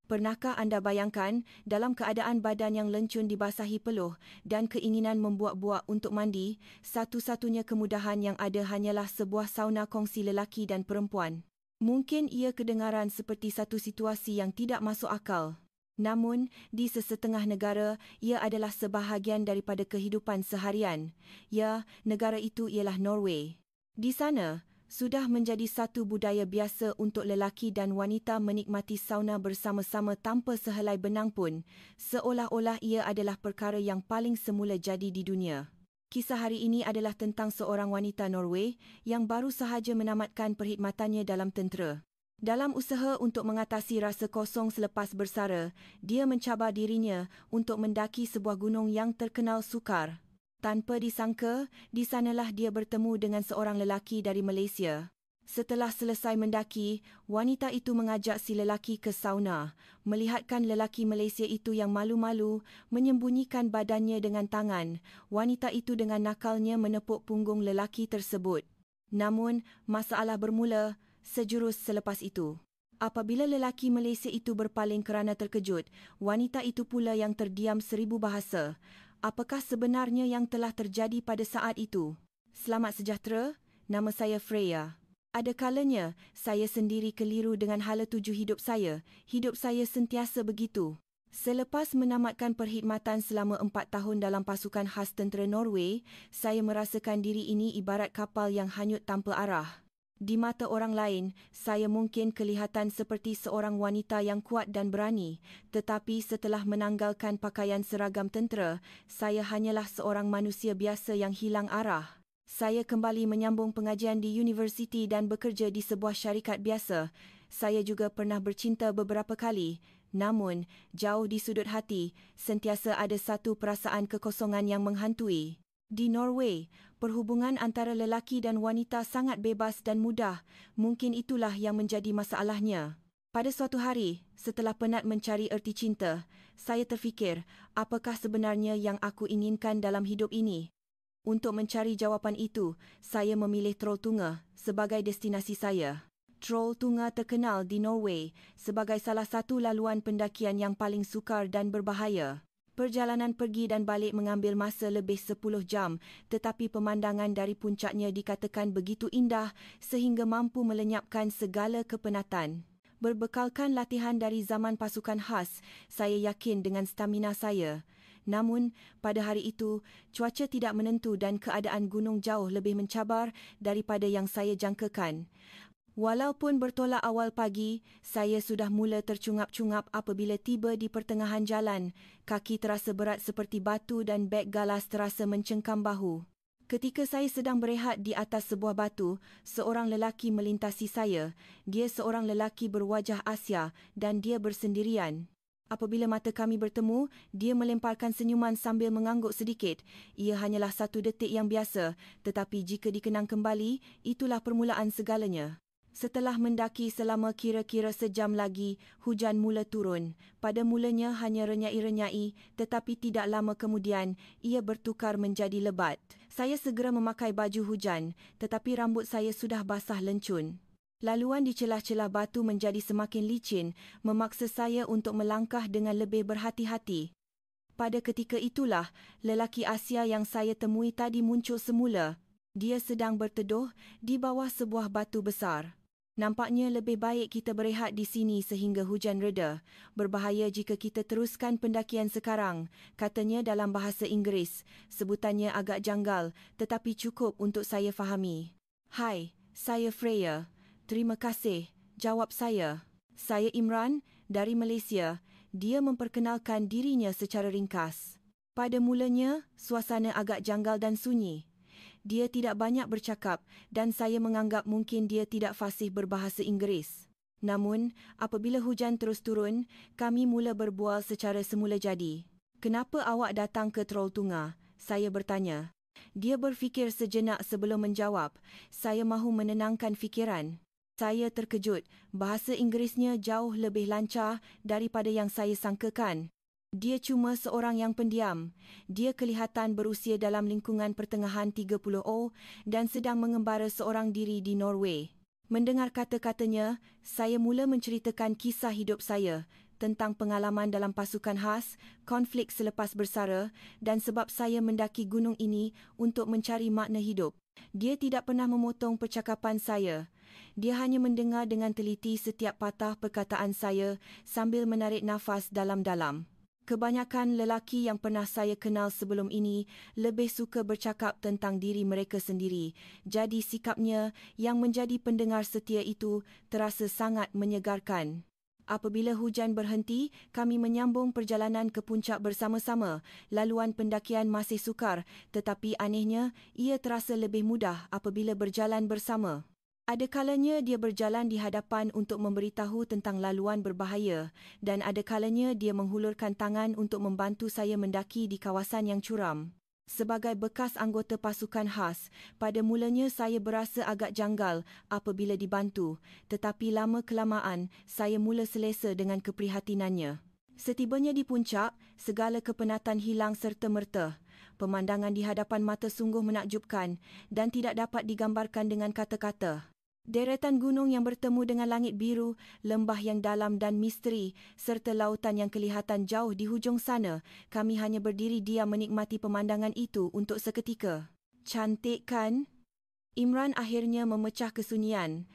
Pernahkah anda bayangkan dalam keadaan badan yang lencun dibasahi peluh dan keinginan membuak-buak untuk mandi, satu-satunya kemudahan yang ada hanyalah sebuah sauna kongsi lelaki dan perempuan? Mungkin ia kedengaran seperti satu situasi yang tidak masuk akal. Namun, di sesetengah negara, ia adalah sebahagian daripada kehidupan seharian. Ya, negara itu ialah Norway. Di sana, sudah menjadi satu budaya biasa untuk lelaki dan wanita menikmati sauna bersama-sama tanpa sehelai benang pun, seolah-olah ia adalah perkara yang paling semula jadi di dunia. Kisah hari ini adalah tentang seorang wanita Norway yang baru sahaja menamatkan perkhidmatannya dalam tentera. Dalam usaha untuk mengatasi rasa kosong selepas bersara, dia mencabar dirinya untuk mendaki sebuah gunung yang terkenal sukar. Tanpa disangka, di sanalah dia bertemu dengan seorang lelaki dari Malaysia. Setelah selesai mendaki, wanita itu mengajak si lelaki ke sauna. Melihatkan lelaki Malaysia itu yang malu-malu, menyembunyikan badannya dengan tangan, wanita itu dengan nakalnya menepuk punggung lelaki tersebut. Namun, masalah bermula sejurus selepas itu. Apabila lelaki Malaysia itu berpaling kerana terkejut, wanita itu pula yang terdiam 1000 bahasa. Apakah sebenarnya yang telah terjadi pada saat itu? Selamat sejahtera, nama saya Freya. Ada kalanya, saya sendiri keliru dengan hala tuju hidup saya. Hidup saya sentiasa begitu. Selepas menamatkan perkhidmatan selama 4 tahun dalam pasukan khas tentera Norway, saya merasakan diri ini ibarat kapal yang hanyut tanpa arah. Di mata orang lain, saya mungkin kelihatan seperti seorang wanita yang kuat dan berani, tetapi setelah menanggalkan pakaian seragam tentera, saya hanyalah seorang manusia biasa yang hilang arah. Saya kembali menyambung pengajian di universiti dan bekerja di sebuah syarikat biasa. Saya juga pernah bercinta beberapa kali, namun jauh di sudut hati, sentiasa ada satu perasaan kekosongan yang menghantui. Di Norway, perhubungan antara lelaki dan wanita sangat bebas dan mudah. Mungkin itulah yang menjadi masalahnya. Pada suatu hari, setelah penat mencari erti cinta, saya terfikir, apakah sebenarnya yang aku inginkan dalam hidup ini? Untuk mencari jawapan itu, saya memilih Trolltunga sebagai destinasi saya. Trolltunga terkenal di Norway sebagai salah satu laluan pendakian yang paling sukar dan berbahaya. Perjalanan pergi dan balik mengambil masa lebih 10 jam, tetapi pemandangan dari puncaknya dikatakan begitu indah sehingga mampu melenyapkan segala kepenatan. Berbekalkan latihan dari zaman pasukan khas, saya yakin dengan stamina saya. Namun, pada hari itu, cuaca tidak menentu dan keadaan gunung jauh lebih mencabar daripada yang saya jangkakan. Walaupun bertolak awal pagi, saya sudah mula tercungap-cungap apabila tiba di pertengahan jalan. Kaki terasa berat seperti batu dan beg galas terasa mencengkam bahu. Ketika saya sedang berehat di atas sebuah batu, seorang lelaki melintasi saya. Dia seorang lelaki berwajah Asia dan dia bersendirian. Apabila mata kami bertemu, dia melemparkan senyuman sambil mengangguk sedikit. Ia hanyalah 1 detik yang biasa, tetapi jika dikenang kembali, itulah permulaan segalanya. Setelah mendaki selama kira-kira sejam lagi, hujan mula turun. Pada mulanya hanya renyai-renyai, tetapi tidak lama kemudian, ia bertukar menjadi lebat. Saya segera memakai baju hujan, tetapi rambut saya sudah basah lencun. Laluan di celah-celah batu menjadi semakin licin, memaksa saya untuk melangkah dengan lebih berhati-hati. Pada ketika itulah, lelaki Asia yang saya temui tadi muncul semula. Dia sedang berteduh di bawah sebuah batu besar. Nampaknya lebih baik kita berehat di sini sehingga hujan reda. Berbahaya jika kita teruskan pendakian sekarang, katanya dalam bahasa Inggeris. Sebutannya agak janggal, tetapi cukup untuk saya fahami. Hai, saya Freya. Terima kasih, jawab saya. Saya Imran, dari Malaysia. Dia memperkenalkan dirinya secara ringkas. Pada mulanya, suasana agak janggal dan sunyi. Dia tidak banyak bercakap dan saya menganggap mungkin dia tidak fasih berbahasa Inggeris. Namun, apabila hujan terus turun, kami mula berbual secara semula jadi. Kenapa awak datang ke Trolltunga? Saya bertanya. Dia berfikir sejenak sebelum menjawab. Saya mahu menenangkan fikiran. Saya terkejut. Bahasa Inggerisnya jauh lebih lancar daripada yang saya sangkakan. Dia cuma seorang yang pendiam. Dia kelihatan berusia dalam lingkungan pertengahan 30 dan sedang mengembara seorang diri di Norway. Mendengar kata-katanya, saya mula menceritakan kisah hidup saya. tentang pengalaman dalam pasukan khas, konflik selepas bersara dan sebab saya mendaki gunung ini untuk mencari makna hidup. Dia tidak pernah memotong percakapan saya. Dia hanya mendengar dengan teliti setiap patah perkataan saya sambil menarik nafas dalam-dalam. Kebanyakan lelaki yang pernah saya kenal sebelum ini lebih suka bercakap tentang diri mereka sendiri. Jadi sikapnya yang menjadi pendengar setia itu terasa sangat menyegarkan. Apabila hujan berhenti, kami menyambung perjalanan ke puncak bersama-sama. Laluan pendakian masih sukar, tetapi anehnya ia terasa lebih mudah apabila berjalan bersama. Ada kalanya dia berjalan di hadapan untuk memberitahu tentang laluan berbahaya dan ada kalanya dia menghulurkan tangan untuk membantu saya mendaki di kawasan yang curam. Sebagai bekas anggota pasukan khas, pada mulanya saya berasa agak janggal apabila dibantu, tetapi lama-kelamaan saya mula selesa dengan keprihatinannya. Setibanya di puncak, segala kepenatan hilang serta-merta. Pemandangan di hadapan mata sungguh menakjubkan dan tidak dapat digambarkan dengan kata-kata. Deretan gunung yang bertemu dengan langit biru, lembah yang dalam dan misteri, serta lautan yang kelihatan jauh di hujung sana, kami hanya berdiri diam menikmati pemandangan itu untuk seketika. Cantik kan? Imran akhirnya memecah kesunyian.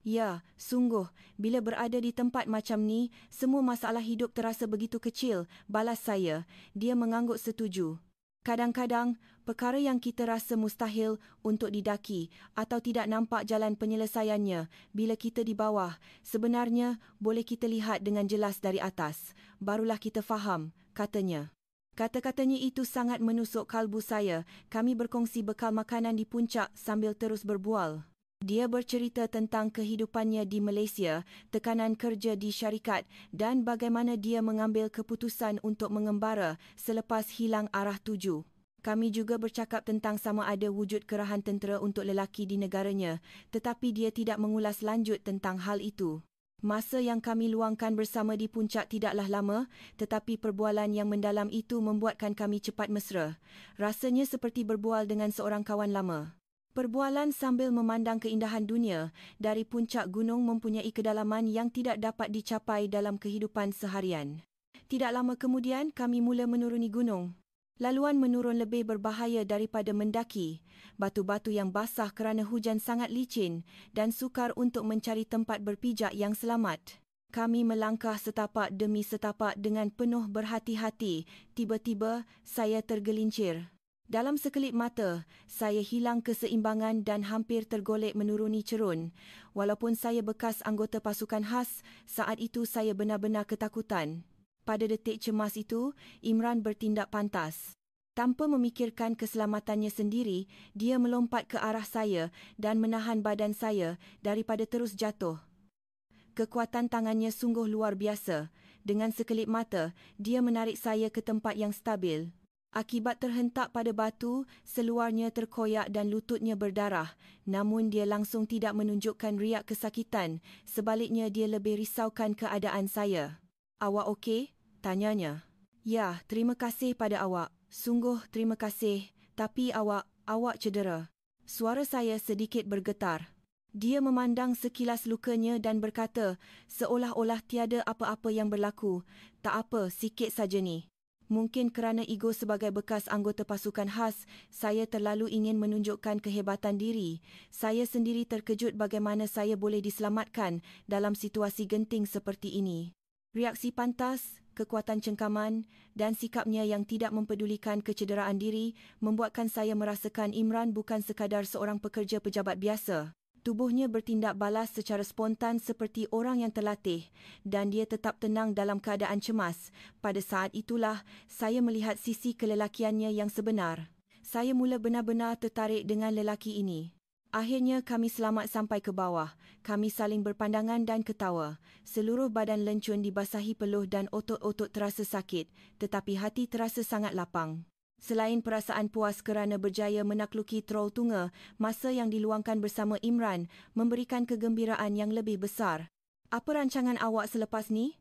Ya, sungguh, bila berada di tempat macam ni, semua masalah hidup terasa begitu kecil, balas saya. Dia mengangguk setuju. Kadang-kadang, perkara yang kita rasa mustahil untuk didaki atau tidak nampak jalan penyelesaiannya bila kita di bawah, sebenarnya boleh kita lihat dengan jelas dari atas. Barulah kita faham, katanya. Kata-katanya itu sangat menusuk kalbu saya. Kami berkongsi bekal makanan di puncak sambil terus berbual. Dia bercerita tentang kehidupannya di Malaysia, tekanan kerja di syarikat dan bagaimana dia mengambil keputusan untuk mengembara selepas hilang arah tuju. Kami juga bercakap tentang sama ada wujud kerahan tentera untuk lelaki di negaranya, tetapi dia tidak mengulas lanjut tentang hal itu. Masa yang kami luangkan bersama di puncak tidaklah lama, tetapi perbualan yang mendalam itu membuatkan kami cepat mesra. Rasanya seperti berbual dengan seorang kawan lama. Perbualan sambil memandang keindahan dunia dari puncak gunung mempunyai kedalaman yang tidak dapat dicapai dalam kehidupan seharian. Tidak lama kemudian kami mula menuruni gunung. Laluan menurun lebih berbahaya daripada mendaki. Batu-batu yang basah kerana hujan sangat licin dan sukar untuk mencari tempat berpijak yang selamat. Kami melangkah setapak demi setapak dengan penuh berhati-hati. Tiba-tiba saya tergelincir. Dalam sekelip mata, saya hilang keseimbangan dan hampir tergolek menuruni cerun. Walaupun saya bekas anggota pasukan khas, saat itu saya benar-benar ketakutan. Pada detik cemas itu, Imran bertindak pantas. Tanpa memikirkan keselamatannya sendiri, dia melompat ke arah saya dan menahan badan saya daripada terus jatuh. Kekuatan tangannya sungguh luar biasa. Dengan sekelip mata, dia menarik saya ke tempat yang stabil. Akibat terhentak pada batu, seluarnya terkoyak dan lututnya berdarah. Namun dia langsung tidak menunjukkan riak kesakitan. Sebaliknya dia lebih risaukan keadaan saya. "Awak okey?" tanyanya. "Ya, terima kasih pada awak. Sungguh terima kasih. Tapi awak cedera." Suara saya sedikit bergetar. Dia memandang sekilas lukanya dan berkata, seolah-olah tiada apa-apa yang berlaku. "Tak apa, sikit saja ni." Mungkin kerana ego sebagai bekas anggota pasukan khas, saya terlalu ingin menunjukkan kehebatan diri. Saya sendiri terkejut bagaimana saya boleh diselamatkan dalam situasi genting seperti ini. Reaksi pantas, kekuatan cengkaman dan sikapnya yang tidak mempedulikan kecederaan diri membuatkan saya merasakan Imran bukan sekadar seorang pekerja pejabat biasa. Tubuhnya bertindak balas secara spontan seperti orang yang terlatih dan dia tetap tenang dalam keadaan cemas. Pada saat itulah, saya melihat sisi kelelakiannya yang sebenar. Saya mula benar-benar tertarik dengan lelaki ini. Akhirnya kami selamat sampai ke bawah. Kami saling berpandangan dan ketawa. Seluruh badan lencun dibasahi peluh dan otot-otot terasa sakit, tetapi hati terasa sangat lapang. Selain perasaan puas kerana berjaya menakluki Troll Tunga, masa yang diluangkan bersama Imran memberikan kegembiraan yang lebih besar. "Apa rancangan awak selepas ni?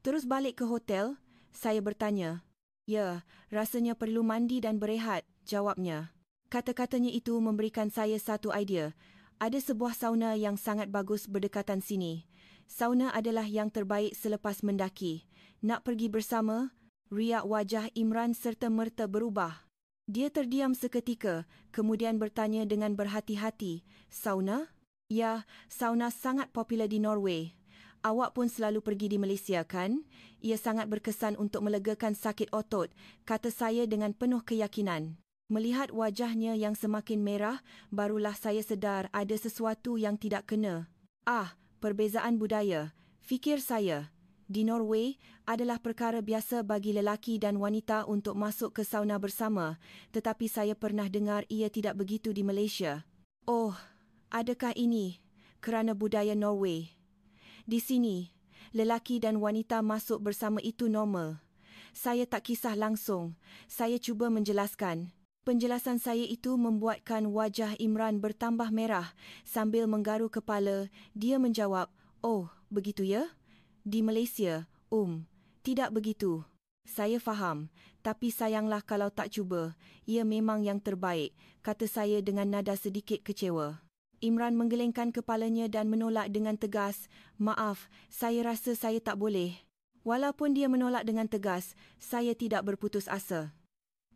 Terus balik ke hotel?" saya bertanya. "Ya, rasanya perlu mandi dan berehat," jawabnya. Kata-katanya itu memberikan saya satu idea. Ada sebuah sauna yang sangat bagus berdekatan sini. Sauna adalah yang terbaik selepas mendaki. Nak pergi bersama? Riak wajah Imran serta-merta berubah. Dia terdiam seketika, kemudian bertanya dengan berhati-hati, "Sauna?" "Ya, sauna sangat popular di Norway. Awak pun selalu pergi di Malaysia, kan? Ia sangat berkesan untuk melegakan sakit otot," kata saya dengan penuh keyakinan. Melihat wajahnya yang semakin merah, barulah saya sedar ada sesuatu yang tidak kena. Perbezaan budaya, fikir saya. Di Norway adalah perkara biasa bagi lelaki dan wanita untuk masuk ke sauna bersama, tetapi saya pernah dengar ia tidak begitu di Malaysia. Oh, adakah ini kerana budaya Norway? Di sini, lelaki dan wanita masuk bersama itu normal. Saya tak kisah langsung. Saya cuba menjelaskan. Penjelasan saya itu membuatkan wajah Imran bertambah merah. Sambil menggaru kepala, dia menjawab, "Oh, begitu ya? Di Malaysia, tidak begitu." "Saya faham, tapi sayanglah kalau tak cuba. Ia memang yang terbaik," kata saya dengan nada sedikit kecewa. Imran menggelengkan kepalanya dan menolak dengan tegas, "Maaf, saya rasa saya tak boleh." Walaupun dia menolak dengan tegas, saya tidak berputus asa.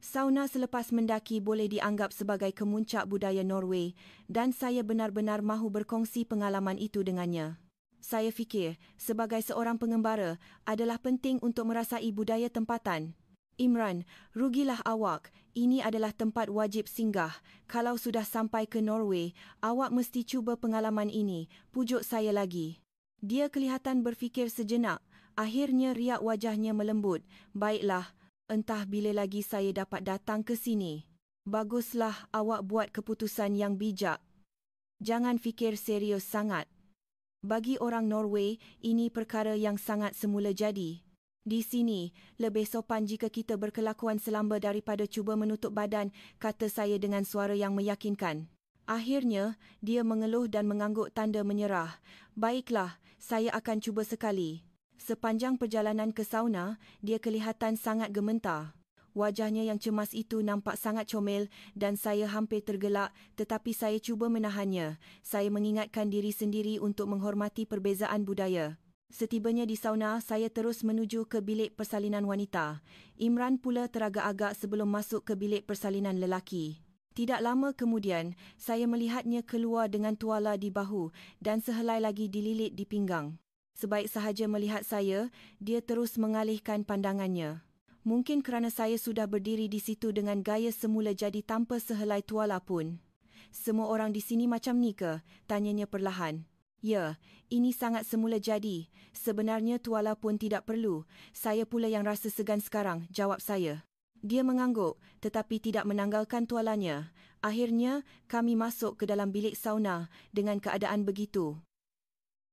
Sauna selepas mendaki boleh dianggap sebagai kemuncak budaya Norway dan saya benar-benar mahu berkongsi pengalaman itu dengannya. Saya fikir, sebagai seorang pengembara, adalah penting untuk merasai budaya tempatan. "Imran, rugilah awak. Ini adalah tempat wajib singgah. Kalau sudah sampai ke Norway, awak mesti cuba pengalaman ini," pujuk saya lagi. Dia kelihatan berfikir sejenak. Akhirnya riak wajahnya melembut. "Baiklah, entah bila lagi saya dapat datang ke sini." "Baguslah awak buat keputusan yang bijak. Jangan fikir serius sangat. Bagi orang Norway, ini perkara yang sangat semula jadi. Di sini, lebih sopan jika kita berkelakuan selamba daripada cuba menutup badan," kata saya dengan suara yang meyakinkan. Akhirnya, dia mengeluh dan mengangguk tanda menyerah. "Baiklah, saya akan cuba sekali." Sepanjang perjalanan ke sauna, dia kelihatan sangat gementar. Wajahnya yang cemas itu nampak sangat comel dan saya hampir tergelak, tetapi saya cuba menahannya. Saya mengingatkan diri sendiri untuk menghormati perbezaan budaya. Setibanya di sauna, saya terus menuju ke bilik persalinan wanita. Imran pula teragak-agak sebelum masuk ke bilik persalinan lelaki. Tidak lama kemudian, saya melihatnya keluar dengan tuala di bahu dan sehelai lagi dililit di pinggang. Sebaik sahaja melihat saya, dia terus mengalihkan pandangannya. Mungkin kerana saya sudah berdiri di situ dengan gaya semula jadi tanpa sehelai tuala pun. "Semua orang di sini macam ni ke?" tanyanya perlahan. "Ya, ini sangat semula jadi. Sebenarnya tuala pun tidak perlu. Saya pula yang rasa segan sekarang," jawab saya. Dia mengangguk tetapi tidak menanggalkan tualanya. Akhirnya, kami masuk ke dalam bilik sauna dengan keadaan begitu.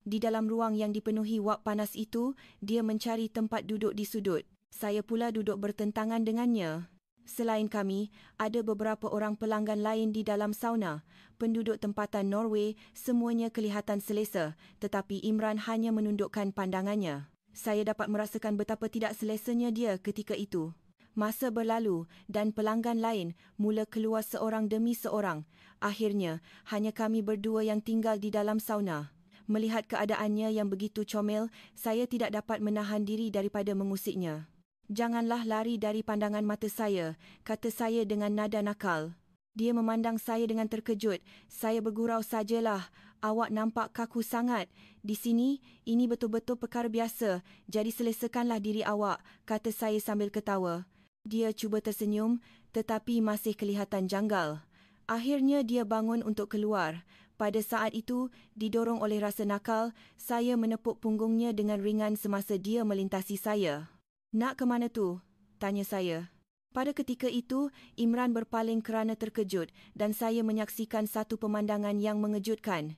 Di dalam ruang yang dipenuhi wap panas itu, dia mencari tempat duduk di sudut. Saya pula duduk bertentangan dengannya. Selain kami, ada beberapa orang pelanggan lain di dalam sauna. Penduduk tempatan Norway semuanya kelihatan selesa, tetapi Imran hanya menundukkan pandangannya. Saya dapat merasakan betapa tidak selesanya dia ketika itu. Masa berlalu dan pelanggan lain mula keluar seorang demi seorang. Akhirnya, hanya kami berdua yang tinggal di dalam sauna. Melihat keadaannya yang begitu comel, saya tidak dapat menahan diri daripada mengusiknya. "Janganlah lari dari pandangan mata saya," kata saya dengan nada nakal. Dia memandang saya dengan terkejut. Saya bergurau sajalah, "Awak nampak kaku sangat. Di sini, ini betul-betul perkara biasa. Jadi selesakanlah diri awak," kata saya sambil ketawa. Dia cuba tersenyum tetapi masih kelihatan janggal. Akhirnya dia bangun untuk keluar. Pada saat itu, didorong oleh rasa nakal, saya menepuk punggungnya dengan ringan semasa dia melintasi saya. "Nak ke mana tu?" tanya saya. Pada ketika itu, Imran berpaling kerana terkejut dan saya menyaksikan satu pemandangan yang mengejutkan.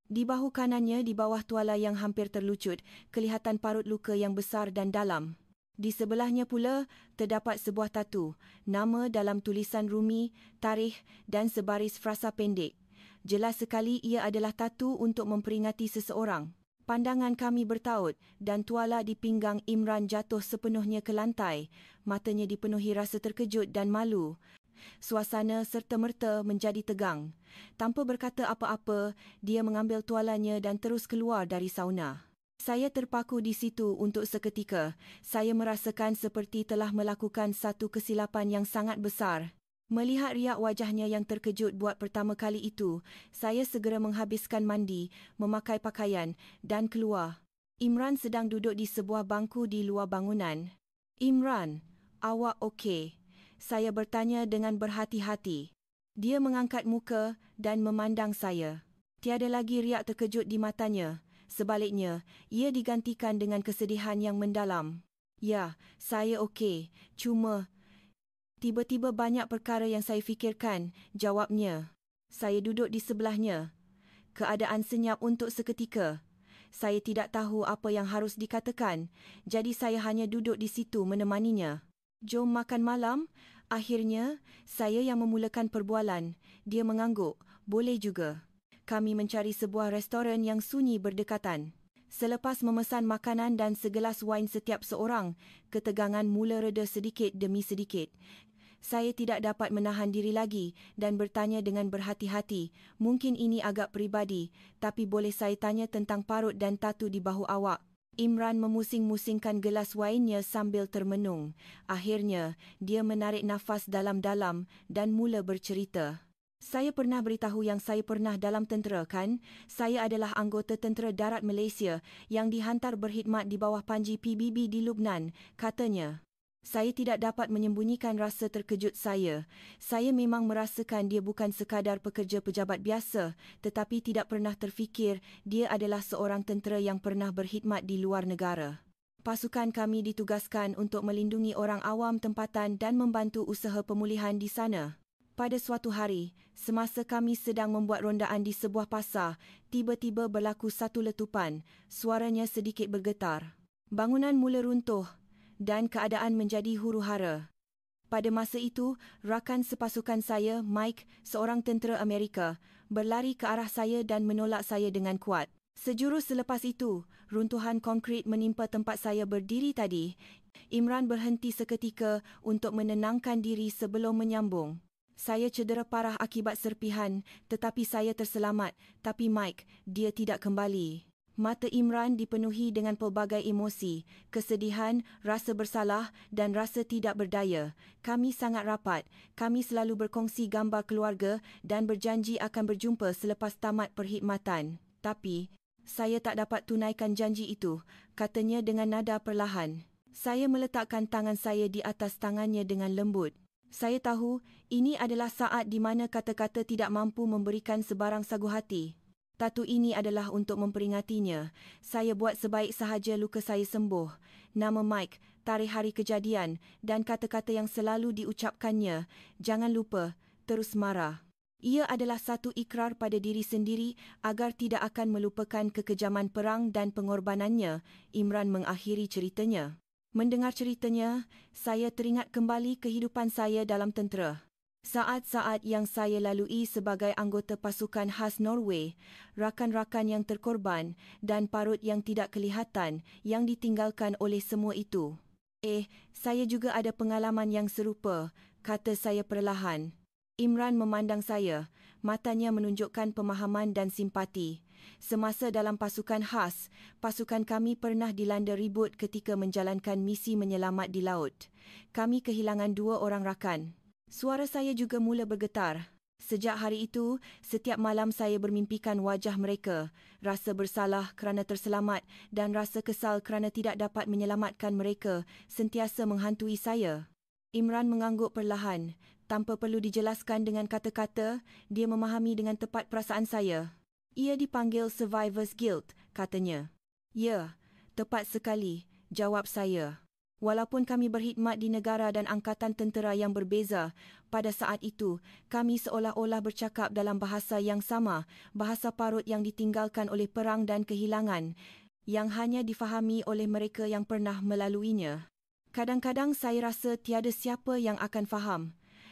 Di bahu kanannya, di bawah tuala yang hampir terlucut, kelihatan parut luka yang besar dan dalam. Di sebelahnya pula, terdapat sebuah tatu, nama dalam tulisan Rumi, tarikh dan sebaris frasa pendek. Jelas sekali ia adalah tatu untuk memperingati seseorang. Pandangan kami bertaut dan tuala di pinggang Imran jatuh sepenuhnya ke lantai. Matanya dipenuhi rasa terkejut dan malu. Suasana serta-merta menjadi tegang. Tanpa berkata apa-apa, dia mengambil tualanya dan terus keluar dari sauna. Saya terpaku di situ untuk seketika. Saya merasakan seperti telah melakukan satu kesilapan yang sangat besar. Melihat riak wajahnya yang terkejut buat pertama kali itu, saya segera menghabiskan mandi, memakai pakaian dan keluar. Imran sedang duduk di sebuah bangku di luar bangunan. "Imran, awak okey?" Saya bertanya dengan berhati-hati. Dia mengangkat muka dan memandang saya. Tiada lagi riak terkejut di matanya. Sebaliknya, ia digantikan dengan kesedihan yang mendalam. "Ya, saya okey. Cuma tiba-tiba banyak perkara yang saya fikirkan," jawabnya. Saya duduk di sebelahnya. Keadaan senyap untuk seketika. Saya tidak tahu apa yang harus dikatakan, jadi saya hanya duduk di situ menemaninya. "Jom makan malam?" Akhirnya, saya yang memulakan perbualan. Dia mengangguk. "Boleh juga." Kami mencari sebuah restoran yang sunyi berdekatan. Selepas memesan makanan dan segelas wain setiap seorang, ketegangan mula reda sedikit demi sedikit. Saya tidak dapat menahan diri lagi dan bertanya dengan berhati-hati. "Mungkin ini agak peribadi, tapi boleh saya tanya tentang parut dan tatu di bahu awak?" Imran memusing-musingkan gelas wainnya sambil termenung. Akhirnya, dia menarik nafas dalam-dalam dan mula bercerita. "Saya pernah beritahu yang saya pernah dalam tentera, kan? Saya adalah anggota tentera darat Malaysia yang dihantar berkhidmat di bawah panji PBB di Lubnan," katanya. Saya tidak dapat menyembunyikan rasa terkejut saya. Saya memang merasakan dia bukan sekadar pekerja pejabat biasa, tetapi tidak pernah terfikir dia adalah seorang tentera yang pernah berkhidmat di luar negara. Pasukan kami ditugaskan untuk melindungi orang awam tempatan dan membantu usaha pemulihan di sana. Pada suatu hari, semasa kami sedang membuat rondaan di sebuah pasar, tiba-tiba berlaku satu letupan. Suaranya sedikit bergetar. Bangunan mula runtuh dan keadaan menjadi huru-hara. Pada masa itu, rakan sepasukan saya, Mike, seorang tentera Amerika, berlari ke arah saya dan menolak saya dengan kuat. Sejurus selepas itu, runtuhan konkrit menimpa tempat saya berdiri tadi. Imran berhenti seketika untuk menenangkan diri sebelum menyambung. "Saya cedera parah akibat serpihan, tetapi saya terselamat. Tapi Mike, dia tidak kembali." Mata Imran dipenuhi dengan pelbagai emosi, kesedihan, rasa bersalah dan rasa tidak berdaya. Kami sangat rapat. Kami selalu berkongsi gambar keluarga dan berjanji akan berjumpa selepas tamat perkhidmatan. "Tapi, saya tak dapat tunaikan janji itu," katanya dengan nada perlahan. Saya meletakkan tangan saya di atas tangannya dengan lembut. Saya tahu ini adalah saat di mana kata-kata tidak mampu memberikan sebarang sagu hati. Tatu ini adalah untuk memperingatinya. Saya buat sebaik sahaja luka saya sembuh. Nama Mike, tarikh hari kejadian dan kata-kata yang selalu diucapkannya. Jangan lupa, terus marah. Ia adalah satu ikrar pada diri sendiri agar tidak akan melupakan kekejaman perang dan pengorbanannya. Imran mengakhiri ceritanya. Mendengar ceritanya, saya teringat kembali kehidupan saya dalam tentera. Saat-saat yang saya lalui sebagai anggota pasukan khas Norway, rakan-rakan yang terkorban dan parut yang tidak kelihatan yang ditinggalkan oleh semua itu. Saya juga ada pengalaman yang serupa," kata saya perlahan. Imran memandang saya, matanya menunjukkan pemahaman dan simpati. "Semasa dalam pasukan khas, pasukan kami pernah dilanda ribut ketika menjalankan misi menyelamat di laut. Kami kehilangan 2 orang rakan." Suara saya juga mula bergetar. Sejak hari itu, setiap malam saya bermimpikan wajah mereka. Rasa bersalah kerana terselamat dan rasa kesal kerana tidak dapat menyelamatkan mereka sentiasa menghantui saya. Imran mengangguk perlahan. Tanpa perlu dijelaskan dengan kata-kata, dia memahami dengan tepat perasaan saya. "Ia dipanggil Survivor's Guilt," katanya. "Ya, tepat sekali," jawab saya. Walaupun kami berkhidmat di negara dan angkatan tentera yang berbeza, pada saat itu, kami seolah-olah bercakap dalam bahasa yang sama, bahasa parut yang ditinggalkan oleh perang dan kehilangan, yang hanya difahami oleh mereka yang pernah melaluinya. Kadang-kadang saya rasa tiada siapa yang akan faham.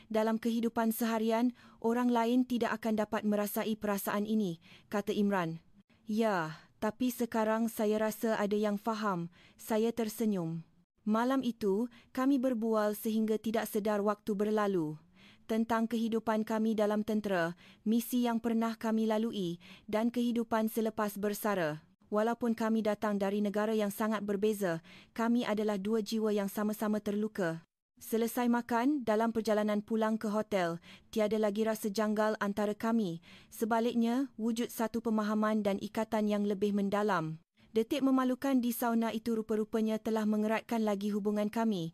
Dalam kehidupan seharian, orang lain tidak akan dapat merasai perasaan ini, kata Imran. "Ya, tapi sekarang saya rasa ada yang faham." Saya tersenyum. Malam itu, kami berbual sehingga tidak sedar waktu berlalu. Tentang kehidupan kami dalam tentera, misi yang pernah kami lalui dan kehidupan selepas bersara. Walaupun kami datang dari negara yang sangat berbeza, kami adalah dua jiwa yang sama-sama terluka. Selesai makan, dalam perjalanan pulang ke hotel, tiada lagi rasa janggal antara kami. Sebaliknya, wujud satu pemahaman dan ikatan yang lebih mendalam. Detik memalukan di sauna itu rupa-rupanya telah mengeratkan lagi hubungan kami.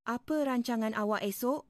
Apa rancangan awak esok?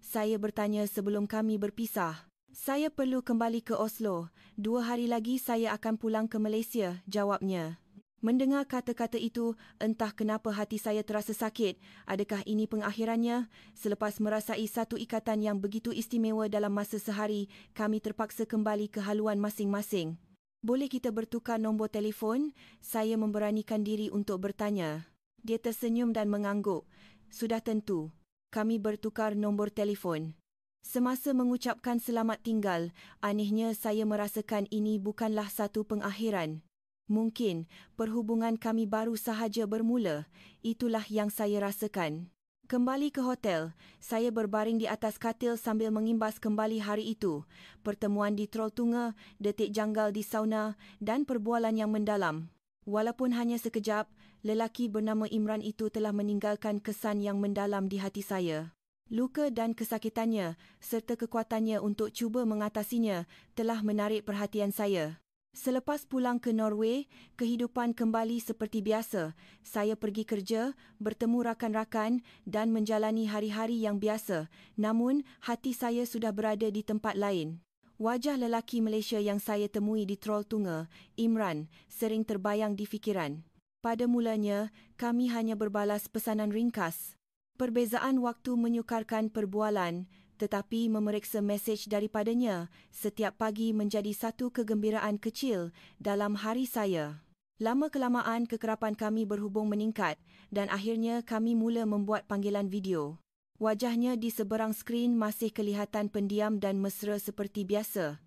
Saya bertanya sebelum kami berpisah. Saya perlu kembali ke Oslo. 2 hari lagi saya akan pulang ke Malaysia, jawabnya. Mendengar kata-kata itu, entah kenapa hati saya terasa sakit. Adakah ini pengakhirannya? Selepas merasai satu ikatan yang begitu istimewa dalam masa sehari, kami terpaksa kembali ke haluan masing-masing. Boleh kita bertukar nombor telefon? Saya memberanikan diri untuk bertanya. Dia tersenyum dan mengangguk. Sudah tentu. Kami bertukar nombor telefon. Semasa mengucapkan selamat tinggal, anehnya saya merasakan ini bukanlah satu pengakhiran. Mungkin perhubungan kami baru sahaja bermula. Itulah yang saya rasakan. Kembali ke hotel, saya berbaring di atas katil sambil mengimbas kembali hari itu. Pertemuan di Trolltunga, detik janggal di sauna dan perbualan yang mendalam. Walaupun hanya sekejap, lelaki bernama Imran itu telah meninggalkan kesan yang mendalam di hati saya. Luka dan kesakitannya serta kekuatannya untuk cuba mengatasinya telah menarik perhatian saya. Selepas pulang ke Norway, kehidupan kembali seperti biasa. Saya pergi kerja, bertemu rakan-rakan dan menjalani hari-hari yang biasa. Namun, hati saya sudah berada di tempat lain. Wajah lelaki Malaysia yang saya temui di Trolltunga, Imran, sering terbayang di fikiran. Pada mulanya, kami hanya berbalas pesanan ringkas. Perbezaan waktu menyukarkan perbualan, tetapi memeriksa mesej daripadanya setiap pagi menjadi satu kegembiraan kecil dalam hari saya. Lama-kelamaan kekerapan kami berhubung meningkat dan akhirnya kami mula membuat panggilan video. Wajahnya di seberang skrin masih kelihatan pendiam dan mesra seperti biasa.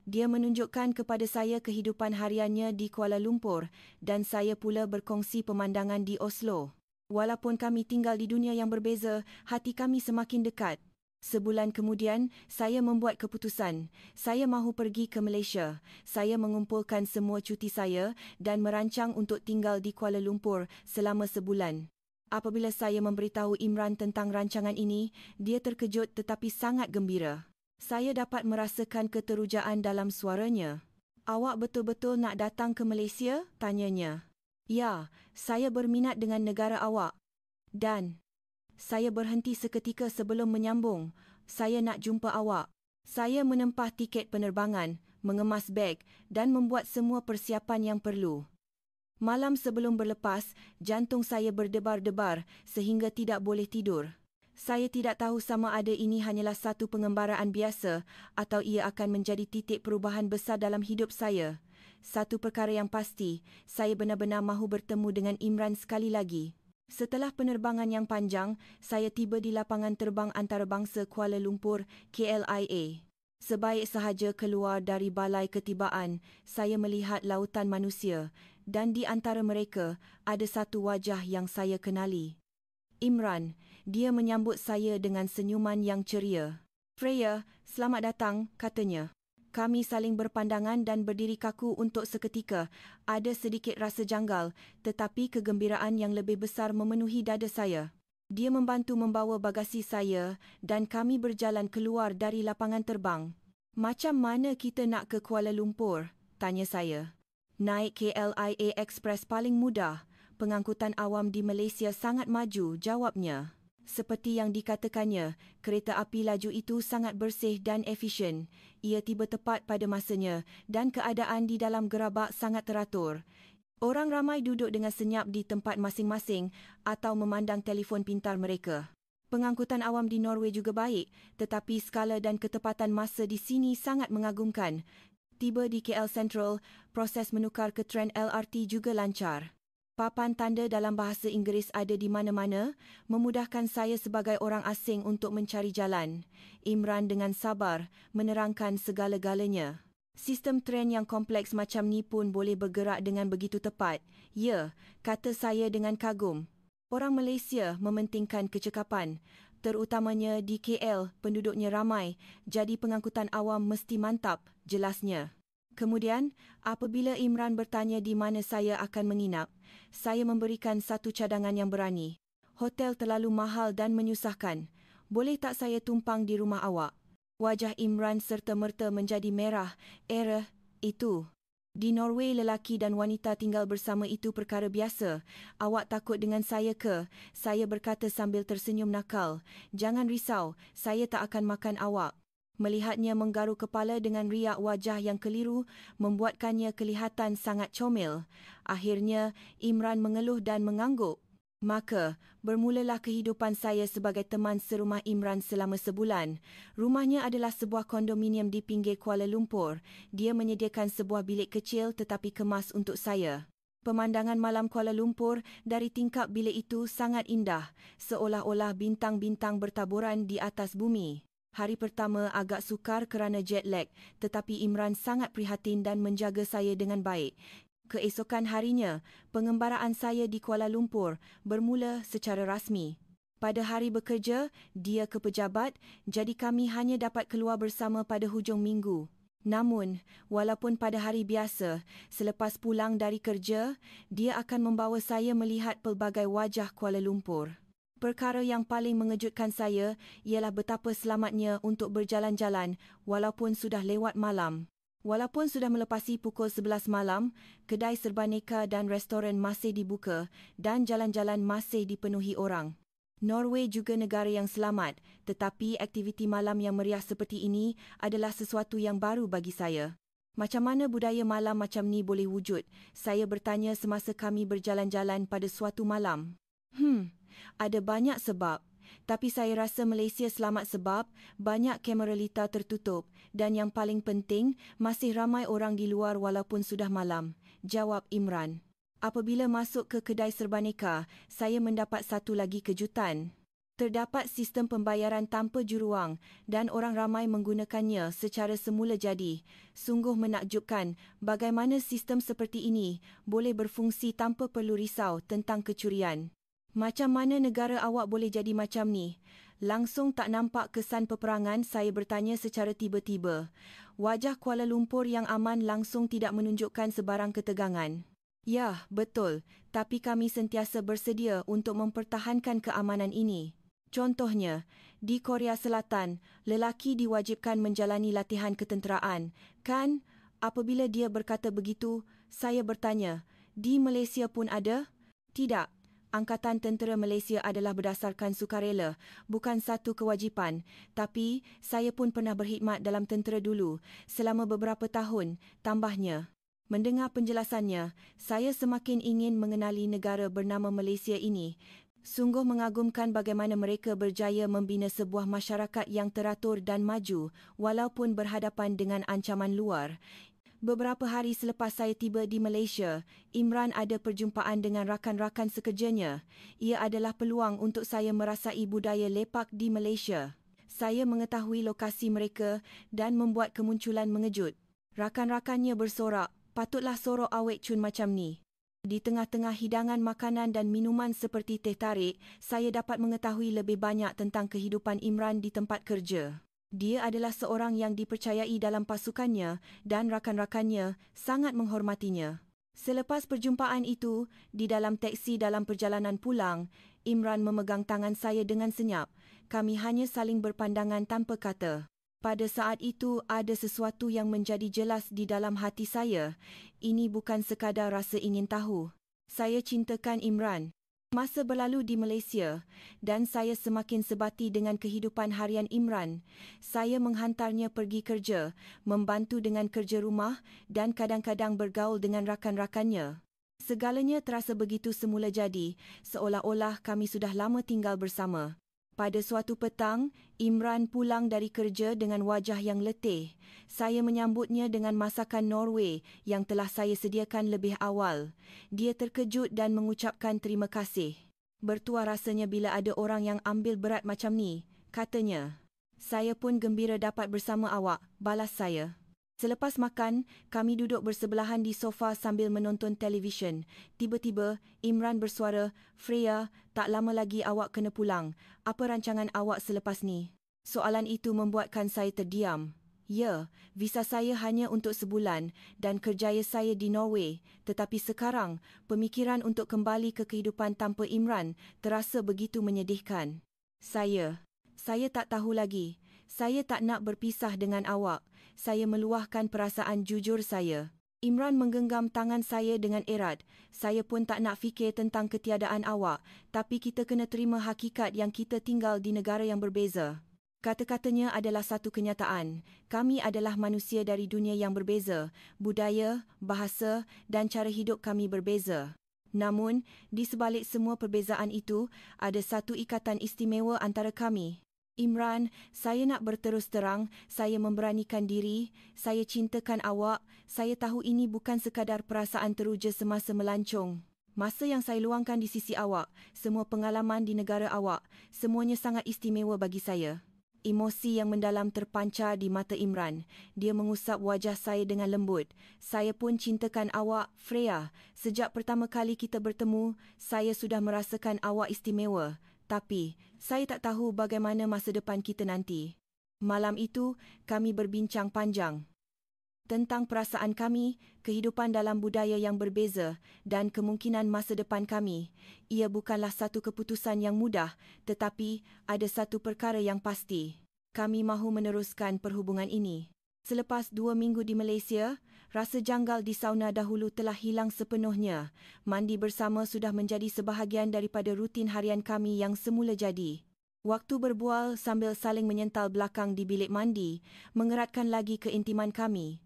Dia menunjukkan kepada saya kehidupan hariannya di Kuala Lumpur dan saya pula berkongsi pemandangan di Oslo. Walaupun kami tinggal di dunia yang berbeza, hati kami semakin dekat. Sebulan kemudian, saya membuat keputusan. Saya mahu pergi ke Malaysia. Saya mengumpulkan semua cuti saya dan merancang untuk tinggal di Kuala Lumpur selama sebulan. Apabila saya memberitahu Imran tentang rancangan ini, dia terkejut tetapi sangat gembira. Saya dapat merasakan keterujaan dalam suaranya. "Awak betul-betul nak datang ke Malaysia?" tanyanya. "Ya, saya berminat dengan negara awak." Dan saya berhenti seketika sebelum menyambung. "Saya nak jumpa awak." Saya menempah tiket penerbangan, mengemas beg dan membuat semua persiapan yang perlu. Malam sebelum berlepas, jantung saya berdebar-debar sehingga tidak boleh tidur. Saya tidak tahu sama ada ini hanyalah satu pengembaraan biasa atau ia akan menjadi titik perubahan besar dalam hidup saya. Satu perkara yang pasti, saya benar-benar mahu bertemu dengan Imran sekali lagi. Setelah penerbangan yang panjang, saya tiba di lapangan terbang antarabangsa Kuala Lumpur, KLIA. Sebaik sahaja keluar dari balai ketibaan, saya melihat lautan manusia dan di antara mereka ada satu wajah yang saya kenali. Imran, dia menyambut saya dengan senyuman yang ceria. "Freya, selamat datang," katanya. Kami saling berpandangan dan berdiri kaku untuk seketika. Ada sedikit rasa janggal, tetapi kegembiraan yang lebih besar memenuhi dada saya. Dia membantu membawa bagasi saya dan kami berjalan keluar dari lapangan terbang. "Macam mana kita nak ke Kuala Lumpur?" tanya saya. "Naik KLIA Express paling mudah. Pengangkutan awam di Malaysia sangat maju," jawabnya. Seperti yang dikatakannya, kereta api laju itu sangat bersih dan efisien. Ia tiba tepat pada masanya dan keadaan di dalam gerabak sangat teratur. Orang ramai duduk dengan senyap di tempat masing-masing atau memandang telefon pintar mereka. Pengangkutan awam di Norway juga baik, tetapi skala dan ketepatan masa di sini sangat mengagumkan. Tiba di KL Central, proses menukar ke tren LRT juga lancar. Papan tanda dalam bahasa Inggeris ada di mana-mana, memudahkan saya sebagai orang asing untuk mencari jalan. Imran dengan sabar menerangkan segala-galanya. "Sistem tren yang kompleks macam ni pun boleh bergerak dengan begitu tepat." "Ya," kata saya dengan kagum. Orang Malaysia mementingkan kecekapan. Terutamanya di KL, penduduknya ramai, jadi pengangkutan awam mesti mantap, jelasnya. Kemudian, apabila Imran bertanya di mana saya akan menginap, saya memberikan satu cadangan yang berani. Hotel terlalu mahal dan menyusahkan. Boleh tak saya tumpang di rumah awak? Wajah Imran serta-merta menjadi merah. Itu. Di Norway, lelaki dan wanita tinggal bersama itu perkara biasa. Awak takut dengan saya ke? Saya berkata sambil tersenyum nakal. Jangan risau, saya tak akan makan awak. Melihatnya menggaruk kepala dengan riak wajah yang keliru membuatkannya kelihatan sangat comel. Akhirnya, Imran mengeluh dan mengangguk. Maka, bermulalah kehidupan saya sebagai teman serumah Imran selama sebulan. Rumahnya adalah sebuah kondominium di pinggir Kuala Lumpur. Dia menyediakan sebuah bilik kecil tetapi kemas untuk saya. Pemandangan malam Kuala Lumpur dari tingkap bilik itu sangat indah, seolah-olah bintang-bintang bertaburan di atas bumi. Hari pertama agak sukar kerana jet lag, tetapi Imran sangat prihatin dan menjaga saya dengan baik. Keesokan harinya, pengembaraan saya di Kuala Lumpur bermula secara rasmi. Pada hari bekerja, dia ke pejabat, jadi kami hanya dapat keluar bersama pada hujung minggu. Namun, walaupun pada hari biasa, selepas pulang dari kerja, dia akan membawa saya melihat pelbagai wajah Kuala Lumpur. Perkara yang paling mengejutkan saya ialah betapa selamatnya untuk berjalan-jalan walaupun sudah lewat malam. Walaupun sudah melepasi pukul 11 malam, kedai serbaneka dan restoran masih dibuka dan jalan-jalan masih dipenuhi orang. Norway juga negara yang selamat, tetapi aktiviti malam yang meriah seperti ini adalah sesuatu yang baru bagi saya. Macam mana budaya malam macam ni boleh wujud? Saya bertanya semasa kami berjalan-jalan pada suatu malam. Ada banyak sebab. Tapi saya rasa Malaysia selamat sebab banyak kameralita tertutup dan yang paling penting masih ramai orang di luar walaupun sudah malam, jawab Imran. Apabila masuk ke kedai serbaneka, saya mendapat satu lagi kejutan. Terdapat sistem pembayaran tanpa juruang dan orang ramai menggunakannya secara semula jadi. Sungguh menakjubkan bagaimana sistem seperti ini boleh berfungsi tanpa perlu risau tentang kecurian. Macam mana negara awak boleh jadi macam ni? Langsung tak nampak kesan peperangan, saya bertanya secara tiba-tiba. Wajah Kuala Lumpur yang aman langsung tidak menunjukkan sebarang ketegangan. Ya, betul. Tapi kami sentiasa bersedia untuk mempertahankan keamanan ini. Contohnya, di Korea Selatan, lelaki diwajibkan menjalani latihan ketenteraan. Kan? Apabila dia berkata begitu, saya bertanya, di Malaysia pun ada? Tidak. Angkatan Tentera Malaysia adalah berdasarkan sukarela, bukan satu kewajipan. Tapi, saya pun pernah berkhidmat dalam tentera dulu, selama beberapa tahun, tambahnya. Mendengar penjelasannya, saya semakin ingin mengenali negara bernama Malaysia ini. Sungguh mengagumkan bagaimana mereka berjaya membina sebuah masyarakat yang teratur dan maju, walaupun berhadapan dengan ancaman luar. Beberapa hari selepas saya tiba di Malaysia, Imran ada perjumpaan dengan rakan-rakan sekerjanya. Ia adalah peluang untuk saya merasai budaya lepak di Malaysia. Saya mengetahui lokasi mereka dan membuat kemunculan mengejut. Rakan-rakannya bersorak, patutlah sorok awet cun macam ni. Di tengah-tengah hidangan makanan dan minuman seperti teh tarik, saya dapat mengetahui lebih banyak tentang kehidupan Imran di tempat kerja. Dia adalah seorang yang dipercayai dalam pasukannya dan rakan-rakannya sangat menghormatinya. Selepas perjumpaan itu, di dalam teksi dalam perjalanan pulang, Imran memegang tangan saya dengan senyap. Kami hanya saling berpandangan tanpa kata. Pada saat itu ada sesuatu yang menjadi jelas di dalam hati saya. Ini bukan sekadar rasa ingin tahu. Saya cintakan Imran. Masa berlalu di Malaysia dan saya semakin sebati dengan kehidupan harian Imran. Saya menghantarnya pergi kerja, membantu dengan kerja rumah dan kadang-kadang bergaul dengan rakan-rakannya. Segalanya terasa begitu semula jadi, seolah-olah kami sudah lama tinggal bersama. Pada suatu petang, Imran pulang dari kerja dengan wajah yang letih. Saya menyambutnya dengan masakan Norway yang telah saya sediakan lebih awal. Dia terkejut dan mengucapkan terima kasih. Bertuah rasanya bila ada orang yang ambil berat macam ni, katanya. Saya pun gembira dapat bersama awak, balas saya. Selepas makan, kami duduk bersebelahan di sofa sambil menonton televisyen. Tiba-tiba, Imran bersuara, "Freya, tak lama lagi awak kena pulang. Apa rancangan awak selepas ni?" Soalan itu membuatkan saya terdiam. Ya, visa saya hanya untuk sebulan dan kerjaya saya di Norway. Tetapi sekarang, pemikiran untuk kembali ke kehidupan tanpa Imran terasa begitu menyedihkan. Saya tak tahu lagi. Saya tak nak berpisah dengan awak. Saya meluahkan perasaan jujur saya. Imran menggenggam tangan saya dengan erat. Saya pun tak nak fikir tentang ketiadaan awak, tapi kita kena terima hakikat yang kita tinggal di negara yang berbeza. Kata-katanya adalah satu kenyataan. Kami adalah manusia dari dunia yang berbeza. Budaya, bahasa dan cara hidup kami berbeza. Namun, di sebalik semua perbezaan itu, ada satu ikatan istimewa antara kami. Imran, saya nak berterus terang, saya memberanikan diri, saya cintakan awak, saya tahu ini bukan sekadar perasaan teruja semasa melancong. Masa yang saya luangkan di sisi awak, semua pengalaman di negara awak, semuanya sangat istimewa bagi saya. Emosi yang mendalam terpancar di mata Imran. Dia mengusap wajah saya dengan lembut. Saya pun cintakan awak, Freya. Sejak pertama kali kita bertemu, saya sudah merasakan awak istimewa. Tapi, saya tak tahu bagaimana masa depan kita nanti. Malam itu, kami berbincang panjang tentang perasaan kami, kehidupan dalam budaya yang berbeza dan kemungkinan masa depan kami. Ia bukanlah satu keputusan yang mudah, tetapi ada satu perkara yang pasti. Kami mahu meneruskan perhubungan ini. Selepas 2 minggu di Malaysia, rasa janggal di sauna dahulu telah hilang sepenuhnya. Mandi bersama sudah menjadi sebahagian daripada rutin harian kami yang semula jadi. Waktu berbual sambil saling menyental belakang di bilik mandi mengeratkan lagi keintiman kami.